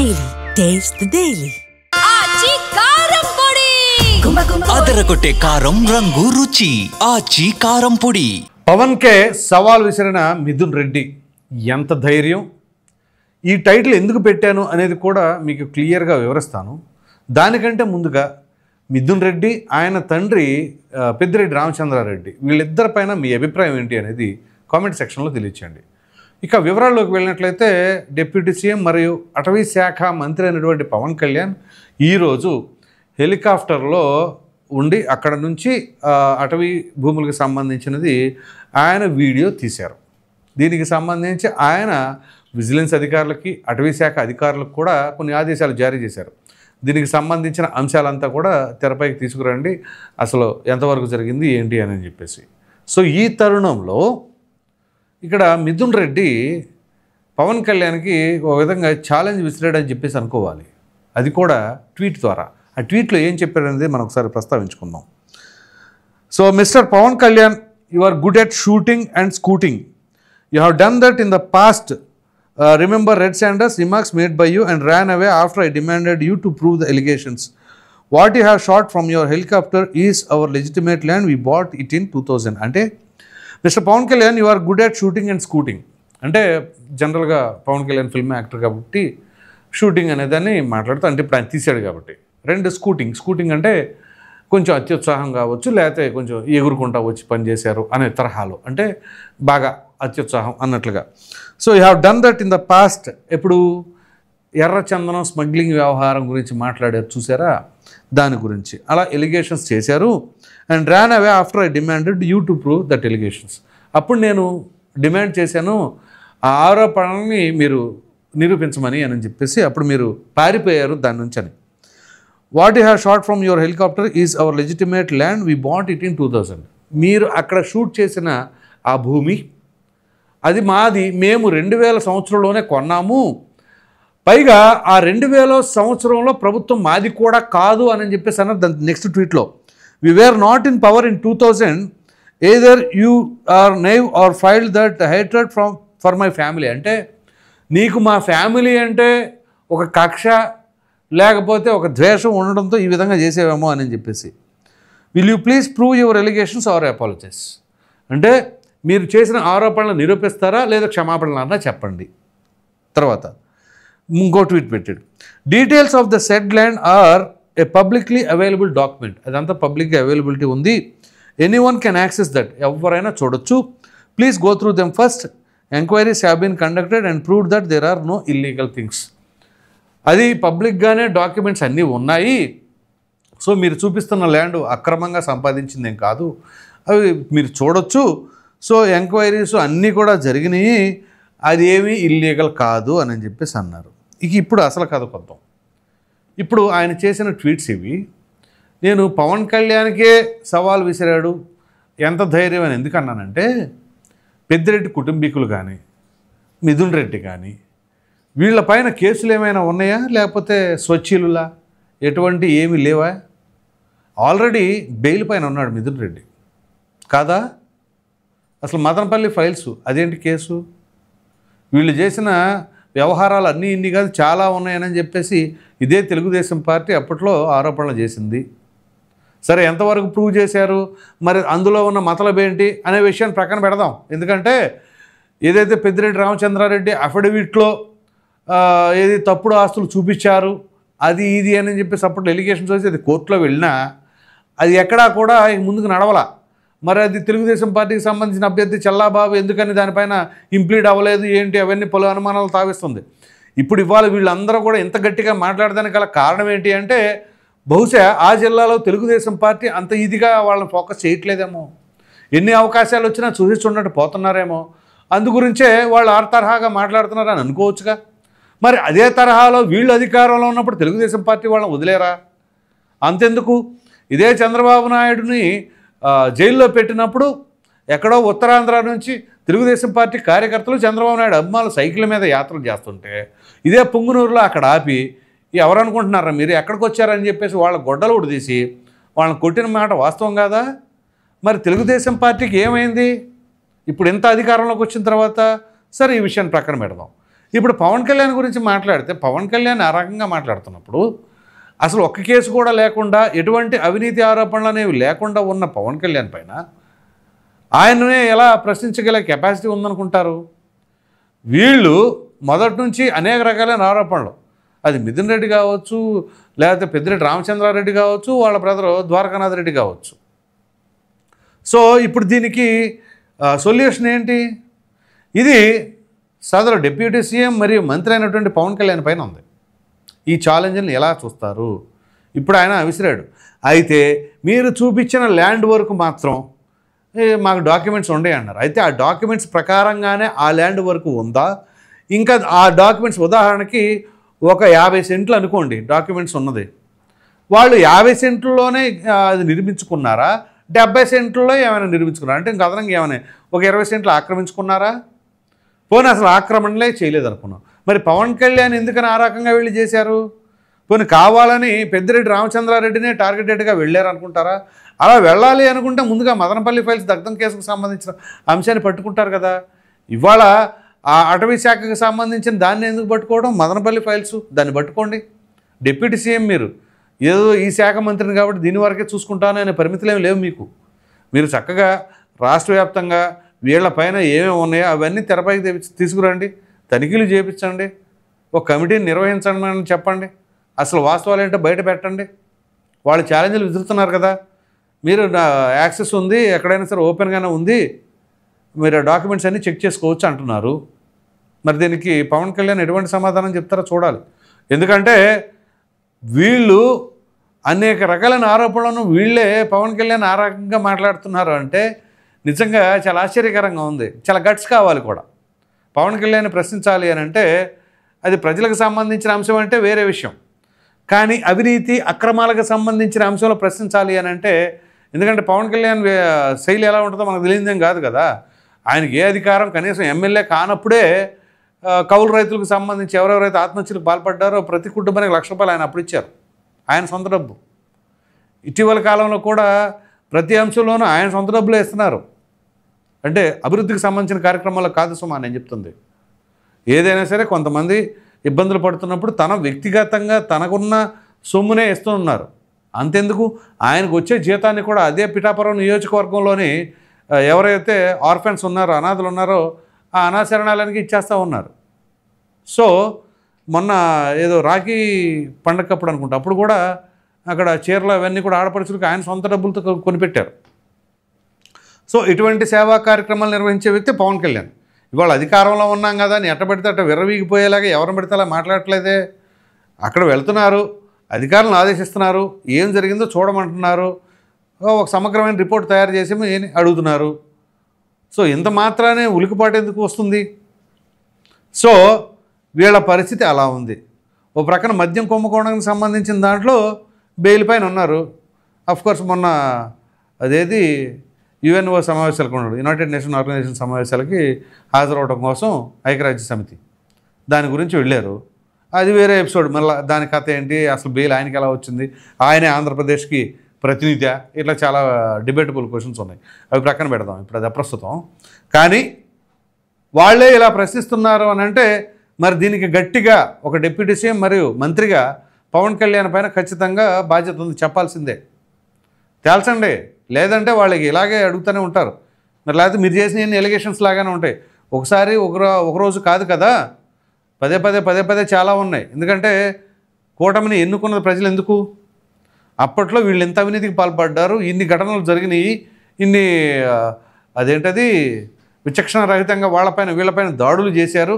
Daily. Taste the Daily. ఆచి కారం పొడి అదరగొట్టే కారం రంగు రుచి ఆచి కారం పొడి. పవన్ కే సవాల్ విసిరిన మిథున్ రెడ్డి. ఎంత ధైర్యం! ఈ టైటిల్ ఎందుకు పెట్టాను అనేది కూడా మీకు క్లియర్గా వివరిస్తాను. దానికంటే ముందుగా మిథున్ రెడ్డి ఆయన తండ్రి పెద్దిరెడ్డి రామచంద్రారెడ్డి వీళ్ళిద్దరిపైన మీ అభిప్రాయం ఏంటి అనేది కామెంట్ సెక్షన్లో తెలియచేయండి. ఇక వివరాల్లోకి వెళ్ళినట్లయితే డిప్యూటీ సీఎం మరియు అటవీ శాఖ మంత్రి అయినటువంటి పవన్ కళ్యాణ్ ఈరోజు హెలికాప్టర్లో ఉండి అక్కడ నుంచి అటవీ భూములకు సంబంధించినది ఆయన వీడియో తీశారు. దీనికి సంబంధించి ఆయన విజిలెన్స్ అధికారులకి అటవీ శాఖ అధికారులకు కూడా కొన్ని ఆదేశాలు జారీ చేశారు. దీనికి సంబంధించిన అంశాలంతా కూడా తెరపైకి తీసుకురండి, అసలు ఎంతవరకు జరిగింది ఏంటి అని చెప్పేసి. సో ఈ తరుణంలో ఇక్కడ మిథున్ రెడ్డి పవన్ కళ్యాణ్కి ఒక విధంగా ఛాలెంజ్ విసిరాడని చెప్పేసి అనుకోవాలి. అది కూడా ట్వీట్ ద్వారా. ఆ ట్వీట్లో ఏం చెప్పారనేది మనం ఒకసారి ప్రస్తావించుకుందాం. So mister Pawan Kalyan, you are good at shooting and scooting. You have done that in the past. Remember Red Sanders remarks made by you and ran away after I demanded you to prove the allegations. What you have shot from your helicopter is our legitimate land. We bought it in 2000. అంటే mister Pawan Kalyan, you are good at shooting and scooting. అంటే జనరల్గా Pawan Kalyan film actor కాబట్టి shooting అనేదాన్ని మాట్లాడుతూ, అంటే ఇప్పుడు ఆయన తీశాడు కాబట్టి. రెండు స్కూటింగ్ అంటే కొంచెం అత్యుత్సాహం కావచ్చు, లేకపోతే కొంచెం ఎగురుకుంటా వచ్చి పనిచేశారు అనే తరహాలో, అంటే బాగా అత్యుత్సాహం అన్నట్లుగా. So you have done that in the past. ఎప్పుడు ఎర్రచందనం స్మగ్లింగ్ వ్యవహారం గురించి మాట్లాడారు చూసారా, దాని గురించి అలా ఎలిగేషన్స్ చేశారు. And Ryan away after I demanded you to prove that allegations. అప్పుడు నేను డిమాండ్ చేశాను ఆ ఆరోపణల్ని మీరు నిరూపించమని అని చెప్పేసి, అప్పుడు మీరు పారిపోయారు దాని నుంచి అని. What you have shot from your helicopter is our legitimate land. We bought it in 2000. మీరు అక్కడ షూట్ చేసిన ఆ భూమి అది మాది, మేము 2000 సంవత్సరంలోనే కొన్నాము. పైగా ఆ 2000 సంవత్సరంలో ప్రభుత్వం మాది కూడా కాదు అని చెప్పేసి అన్నారు దాని నెక్స్ట్ ట్వీట్లో. We were not in power in 2000. Either you are naive or fuelled that hatred for my family. అంటే నీకు మా ఫ్యామిలీ అంటే ఒక కక్ష లేకపోతే ఒక ద్వేషం ఉండడంతో ఈ విధంగా చేసేవేమో అని చెప్పేసి. Will you please prove your allegations or apologise. అంటే మీరు చేసిన ఆరోపణలు నిరూపిస్తారా లేదా క్షమాపణలన్నా చెప్పండి. తర్వాత ఇంకో ట్వీట్ పెట్టాడు. Details of the said land are a publicly available document. అదంతా పబ్లిక్గా అవైలబిలిటీ ఉంది. Anyone can access that. ఎవరైనా చూడొచ్చు. Please go through them first. Enquiries have been conducted and proved that there are no illegal things. అది పబ్లిక్గానే documents అన్నీ ఉన్నాయి. So మీరు చూపిస్తున్న ల్యాండ్ అక్రమంగా సంపాదించిందేం కాదు, అవి మీరు చూడొచ్చు. సో ఎంక్వైరీస్ అన్నీ కూడా జరిగినాయి, అది ఏమీ ఇల్లీగల్ కాదు అని చెప్పేసి అన్నారు. ఇక ఇప్పుడు అసలు కథ కొద్దాం. ఇప్పుడు ఆయన చేసిన ట్వీట్స్ ఇవి. నేను పవన్ కళ్యాణ్కే సవాల్ విసిరాడు, ఎంత ధైర్యం అని ఎందుకు అన్నానంటే, పెద్దిరెడ్డి కుటుంబీకులు కానీ మిథున్ రెడ్డి కానీ వీళ్ళపైన కేసులు ఏమైనా ఉన్నాయా, లేకపోతే స్వచ్ఛీలులా ఎటువంటి ఏమీ లేవా? ఆల్రెడీ బెయిల్ పైన ఉన్నాడు మిథున్ రెడ్డి కాదా? అసలు మదనపల్లి ఫైల్స్ అదేంటి కేసు? వీళ్ళు చేసిన వ్యవహారాలు అన్నీ ఇన్ని కాదు చాలా ఉన్నాయని చెప్పేసి ఇదే తెలుగుదేశం పార్టీ అప్పట్లో ఆరోపణలు చేసింది. సరే, ఎంతవరకు ప్రూవ్ చేశారు, మరి అందులో ఉన్న మతలబ్ ఏంటి అనే విషయాన్ని ప్రక్కన పెడదాం. ఎందుకంటే ఏదైతే పెద్దిరెడ్డి రామచంద్రారెడ్డి అఫిడవిట్లో ఏది తప్పుడు ఆస్తులు చూపించారు అది ఇది అని చెప్పేసి అప్పట్లో ఎలిగేషన్స్ వచ్చి అది కోర్టులో వెళ్ళినా అది ఎక్కడా కూడా ముందుకు నడవలా. మరి అది తెలుగుదేశం పార్టీకి సంబంధించిన అభ్యర్థి చల్లాబాబు ఎందుకని దానిపైన ఇంప్లీడ్ అవ్వలేదు ఏంటి, అవన్నీ పలు అనుమానాలు తావిస్తుంది. ఇప్పుడు ఇవాళ వీళ్ళందరూ కూడా ఇంత గట్టిగా మాట్లాడడానికి గల కారణం ఏంటి అంటే, బహుశా ఆ జిల్లాలో తెలుగుదేశం పార్టీ అంత ఇదిగా వాళ్ళని ఫోకస్ చేయట్లేదేమో, ఎన్ని అవకాశాలు వచ్చినా చూసి చూడనట్టు పోతున్నారేమో, అందుగురించే వాళ్ళు ఆ తరహాగా మాట్లాడుతున్నారని అనుకోవచ్చుగా. మరి అదే తరహాలో వీళ్ళు అధికారంలో ఉన్నప్పుడు తెలుగుదేశం పార్టీ వాళ్ళని వదిలేరా? అంతెందుకు, ఇదే చంద్రబాబు నాయుడుని జైల్లో పెట్టినప్పుడు ఎక్కడో ఉత్తరాంధ్ర నుంచి తెలుగుదేశం పార్టీ కార్యకర్తలు చంద్రబాబు నాయుడు అభిమానులు సైకిల్ మీద యాత్రలు చేస్తుంటే ఇదే పుంగునూరులో అక్కడ ఆపి, ఎవరు అనుకుంటున్నారా మీరు ఎక్కడికి వచ్చారని చెప్పేసి వాళ్ళ గొడ్డలు ఉడిదీసి వాళ్ళని కొట్టిన మాట వాస్తవం కాదా? మరి తెలుగుదేశం పార్టీకి ఏమైంది ఇప్పుడు ఇంత అధికారంలోకి వచ్చిన తర్వాత? సరే, ఈ విషయాన్ని ప్రక్కన పెడదాం. ఇప్పుడు పవన్ కళ్యాణ్ గురించి మాట్లాడితే పవన్ కళ్యాణ్ ఆ రకంగా మాట్లాడుతున్నప్పుడు అసలు ఒక్క కేసు కూడా లేకుండా ఎటువంటి అవినీతి ఆరోపణలు అనేవి లేకుండా ఉన్న పవన్ కళ్యాణ్ పైన ఆయననే ఎలా ప్రశ్నించగల కెపాసిటీ ఉందనుకుంటారు? వీళ్ళు మొదటి నుంచి అనేక రకాలైన ఆరోపణలు, అది మిథున్ రెడ్డి కావచ్చు, లేకపోతే పెద్దిరెడ్డి రామచంద్రారెడ్డి కావచ్చు, వాళ్ళ బ్రదరు ద్వారకానాథ్ రెడ్డి కావచ్చు. సో ఇప్పుడు దీనికి సొల్యూషన్ ఏంటి? ఇది సదరు డిప్యూటీ సీఎం మరియు మంత్రి అయినటువంటి పవన్ కళ్యాణ్ పైన ఉంది. ఈ ఛాలెంజ్ని ఎలా చూస్తారు? ఇప్పుడు ఆయన విసిరాడు. అయితే మీరు చూపించిన ల్యాండ్ వరకు మాత్రం మాకు డాక్యుమెంట్స్ ఉండే అన్నారు. అయితే ఆ డాక్యుమెంట్స్ ప్రకారంగానే ఆ ల్యాండ్ వరకు ఉందా? ఇంకా ఆ డాక్యుమెంట్స్ ఉదాహరణకి ఒక 50 సెంట్లు అనుకోండి డాక్యుమెంట్స్ ఉన్నది, వాళ్ళు 50 సెంట్లలోనే అది నిర్మించుకున్నారా, 70 సెంట్లలో ఏమైనా నిర్మించుకున్నారా? అంటే ఇంకా అదనంగా ఏమైనా ఒక 20 సెంట్లు ఆక్రమించుకున్నారా? పోనీ అసలు ఆక్రమణలే చేయలేదనుకున్నాం. మరి పవన్ కళ్యాణ్ ఎందుకని ఆ రకంగా వెళ్ళి చేశారు? పోనీ కావాలని పెద్దిరెడ్డి రామచంద్రారెడ్డినే టార్గెటెడ్గా వెళ్ళారు అనుకుంటారా? అలా వెళ్ళాలి అనుకుంటే ముందుగా మదనపల్లి ఫైల్స్ దగ్ధం కేసుకు సంబంధించిన అంశాన్ని పట్టుకుంటారు కదా. ఇవాళ ఆ అటవీ శాఖకు సంబంధించిన దాన్ని ఎందుకు పట్టుకోవడం? మదనపల్లి ఫైల్స్ దాన్ని పట్టుకోండి. డిప్యూటీ సీఎం మీరు ఏదో ఈ శాఖ మంత్రిని కాబట్టి దీని వరకే చూసుకుంటాను అనే పరిమితులు ఏమి లేవు మీకు. మీరు చక్కగా రాష్ట్ర వ్యాప్తంగా వీళ్ళ పైన ఏమేమి ఉన్నాయో అవన్నీ తెరపైకి తీసుకురండి, తనిఖీలు చేయించండి, ఒక కమిటీని నిర్వహించండి అని చెప్పండి, అసలు వాస్తవాలు ఏంటో బయట పెట్టండి. వాళ్ళు ఛాలెంజ్లు విసురుతున్నారు కదా, మీరు యాక్సెస్ ఉంది ఎక్కడైనా సరే ఓపెన్గానే ఉంది, మీరు ఆ డాక్యుమెంట్స్ అన్నీ చెక్ చేసుకోవచ్చు అంటున్నారు. మరి దీనికి పవన్ కళ్యాణ్ ఎటువంటి సమాధానం చెప్తారో చూడాలి. ఎందుకంటే వీళ్ళు అనేక రకాలైన ఆరోపణలను వీళ్ళే పవన్ కళ్యాణ్ ఆ రకంగా మాట్లాడుతున్నారు అంటే నిజంగా చాలా ఆశ్చర్యకరంగా ఉంది. చాలా గట్స్ కావాలి కూడా. పవన్ కళ్యాణ్ ప్రశ్నించాలి అని అంటే అది ప్రజలకు సంబంధించిన అంశం అంటే వేరే విషయం, కానీ అవినీతి అక్రమాలకు సంబంధించిన అంశంలో ప్రశ్నించాలి అని అంటే, ఎందుకంటే పవన్ కళ్యాణ్ శైలి ఎలా ఉంటుందో మనకు తెలియదేం కాదు కదా. ఆయనకి ఏ అధికారం, కనీసం ఎమ్మెల్యే కానప్పుడే కౌలు రైతులకు సంబంధించి ఎవరెవరైతే ఆత్మహత్యలకు పాల్పడ్డారో ప్రతి కుటుంబానికి ₹1,00,000 ఆయన అప్పుడు ఇచ్చారు, ఆయన సొంత డబ్బు. ఇటీవల కాలంలో కూడా ప్రతి అంశంలోనూ ఆయన సొంత డబ్బులు ఇస్తున్నారు. అంటే అభివృద్ధికి సంబంధించిన కార్యక్రమాలు కాదు సుమా నేను చెప్తుంది. ఏదైనా సరే కొంతమంది ఇబ్బందులు పడుతున్నప్పుడు తన వ్యక్తిగతంగా తనకున్న సొమ్మునే ఇస్తున్నారు. అంతెందుకు ఆయనకు వచ్చే జీతాన్ని కూడా అదే పిఠాపురం నియోజకవర్గంలోని ఎవరైతే ఆర్ఫెన్స్ ఉన్నారో, అనాథలు ఉన్నారో ఆ అనాశరణాలకి ఇచ్చేస్తూ ఉన్నారు. సో మొన్న ఏదో రాఖీ పండగప్పుడు అనుకుంటా, అప్పుడు కూడా అక్కడ చీరలు అవన్నీ కూడా ఆడపడుచులకు ఆయన సొంత డబ్బులతో కొనిపెట్టారు. సో ఇటువంటి సేవా కార్యక్రమాలు నిర్వహించే వ్యక్తి పవన్ కళ్యాణ్. ఇవాళ అధికారంలో ఉన్నాం కదా అని ఎట్టబెడితే అట్ట విర్రవీగిపోయేలాగా ఎవరిని పెడితే అలా మాట్లాడట్లేదే. అక్కడ వెళ్తున్నారు, అధికారులను ఆదేశిస్తున్నారు, ఏం జరిగిందో చూడమంటున్నారు, ఒక సమగ్రమైన రిపోర్ట్ తయారు చేసి అడుగుతున్నారు. సో ఇంత మాత్రానే ఉలికిపాటు ఎందుకు వస్తుంది? సో వీళ్ళ పరిస్థితి అలా ఉంది. ఓ ప్రక్కన మద్యం కుంభకోణానికి సంబంధించిన దాంట్లో బెయిల్ పైన ఉన్నారు. అఫ్కోర్స్ మొన్న అదేది యుఎన్ఓ సమావేశాలకు ఉన్నాడు, యునైటెడ్ నేషన్ ఆర్గనైజేషన్ సమావేశాలకి హాజరవడం కోసం ఐక్యరాజ్య సమితి దాని గురించి వెళ్ళారు. అది వేరే ఎపిసోడ్. మళ్ళీ దాని కథ ఏంటి, అసలు బెయిల్ ఆయనకి ఎలా వచ్చింది, ఆయనే ఆంధ్రప్రదేశ్కి ప్రతినిధ్యా, ఇట్లా చాలా డిబేటబుల్ క్వశ్చన్స్ ఉన్నాయి. అవి ప్రక్కన పెడదాం, ఇప్పుడు అది అప్రస్తుతం. కానీ వాళ్ళే ఇలా ప్రశ్నిస్తున్నారు అని అంటే మరి దీనికి గట్టిగా ఒక డిప్యూటీ సీఎం మరియు మంత్రిగా పవన్ కళ్యాణ్ పైన ఖచ్చితంగా బాధ్యత ఉంది, చెప్పాల్సిందే. తేల్చండి, లేదంటే వాళ్ళకి ఇలాగే అడుగుతూనే ఉంటారు. మరి లేకపోతే మీరు చేసిన ఎలిగేషన్స్ లాగానే ఉంటాయి. ఒకసారి ఒకరోజు కాదు కదా, పదే పదే చాలా ఉన్నాయి. ఎందుకంటే కూటమిని ఎన్నుకున్నది ప్రజలు ఎందుకు? అప్పట్లో వీళ్ళు ఎంత అవినీతికి పాల్పడ్డారు, ఇన్ని ఘటనలు జరిగినాయి, ఇన్ని అదేంటది విచక్షణ రహితంగా వీళ్ళపైన దాడులు చేశారు,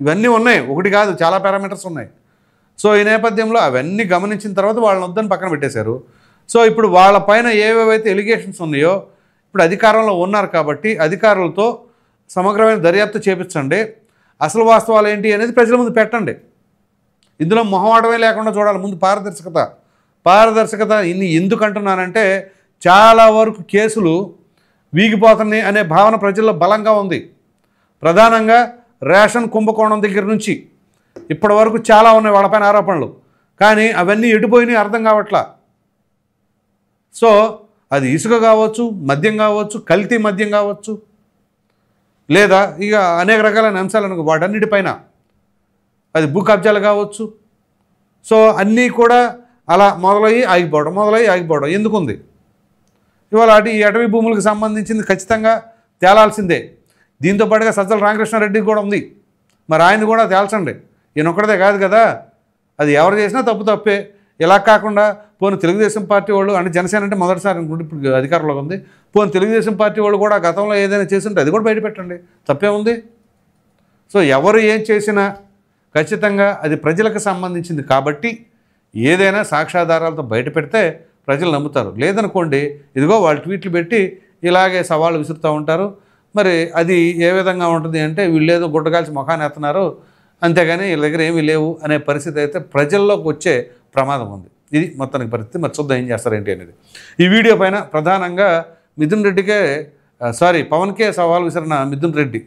ఇవన్నీ ఉన్నాయి. ఒకటి కాదు, చాలా పారామీటర్స్ ఉన్నాయి. సో ఈ నేపథ్యంలో అవన్నీ గమనించిన తర్వాత వాళ్ళని వద్దని పక్కన పెట్టేశారు. సో ఇప్పుడు వాళ్ళపైన ఏవేవైతే ఎలిగేషన్స్ ఉన్నాయో ఇప్పుడు అధికారంలో ఉన్నారు కాబట్టి అధికారులతో సమగ్రమైన దర్యాప్తు చేపించండి, అసలు వాస్తవాలు ఏంటి అనేది ప్రజల ముందు పెట్టండి. ఇందులో మొహమాటమే లేకుండా చూడాలి. ముందు పారదర్శకత ఇన్ని ఎందుకు అంటున్నానంటే చాలా వరకు కేసులు వీగిపోతున్నాయి అనే భావన ప్రజల్లో బలంగా ఉంది. ప్రధానంగా రేషన్ కుంభకోణం దగ్గర నుంచి ఇప్పటి వరకు చాలా ఉన్నాయి వాళ్ళపైన ఆరోపణలు, కానీ అవన్నీ ఎటుపోయినాయి అర్థం కావట్లా. సో అది ఇసుక కావచ్చు, మద్యం కావచ్చు, కల్తీ మద్యం కావచ్చు, లేదా ఇక అనేక రకాలైన అంశాలను వాటన్నిటిపైన అది భూ కబ్జాలు కావచ్చు. సో అన్నీ కూడా అలా మొదలయ్యి ఆగిపోవడం ఎందుకుంది? ఇవాళ ఈ అటవీ భూములకు సంబంధించింది ఖచ్చితంగా తేలాల్సిందే. దీంతో పాటుగా సజ్జల రామకృష్ణారెడ్డి కూడా ఉంది. మరి ఆయన కూడా తేల్చండి. ఈయనొక్కడదే కాదు కదా, అది ఎవరు చేసినా తప్పే. ఇలా కాకుండా పోనీ తెలుగుదేశం పార్టీ వాళ్ళు, అంటే జనసేన అంటే మొదటిసారి అనుకుంటే ఇప్పుడు అధికారంలోకి ఉంది, పోనీ తెలుగుదేశం పార్టీ వాళ్ళు కూడా గతంలో ఏదైనా చేసింటే అది కూడా బయటపెట్టండి, తప్పే ఉంది. సో ఎవరు ఏం చేసినా ఖచ్చితంగా అది ప్రజలకు సంబంధించింది కాబట్టి ఏదైనా సాక్ష్యాధారాలతో బయట పెడితే ప్రజలు నమ్ముతారు. లేదనుకోండి ఇదిగో వాళ్ళు ట్వీట్లు పెట్టి ఇలాగే సవాళ్ళు విసురుతూ ఉంటారు. మరి అది ఏ విధంగా ఉంటుంది అంటే వీళ్ళేదో గుడ్డగాల్చి ముఖాన్ని ఎత్తున్నారు, అంతేగాని వీళ్ళ దగ్గర ఏమీ లేవు అనే పరిస్థితి అయితే ప్రజల్లోకి వచ్చే ప్రమాదం ఉంది. ఇది మొత్తానికి పరిస్థితి. మరి చూద్దాం ఏం చేస్తారేంటి అనేది. ఈ వీడియో పైన ప్రధానంగా పవన్కే సవాల్ విసిరిన మిథున్ రెడ్డి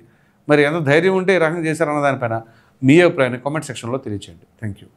మరి ఎంత ధైర్యం ఉంటే ఈ రకంగా చేశారన్న దానిపైన మీ అభిప్రాయాన్ని కామెంట్ సెక్షన్లో తెలియచేయండి. Thank you.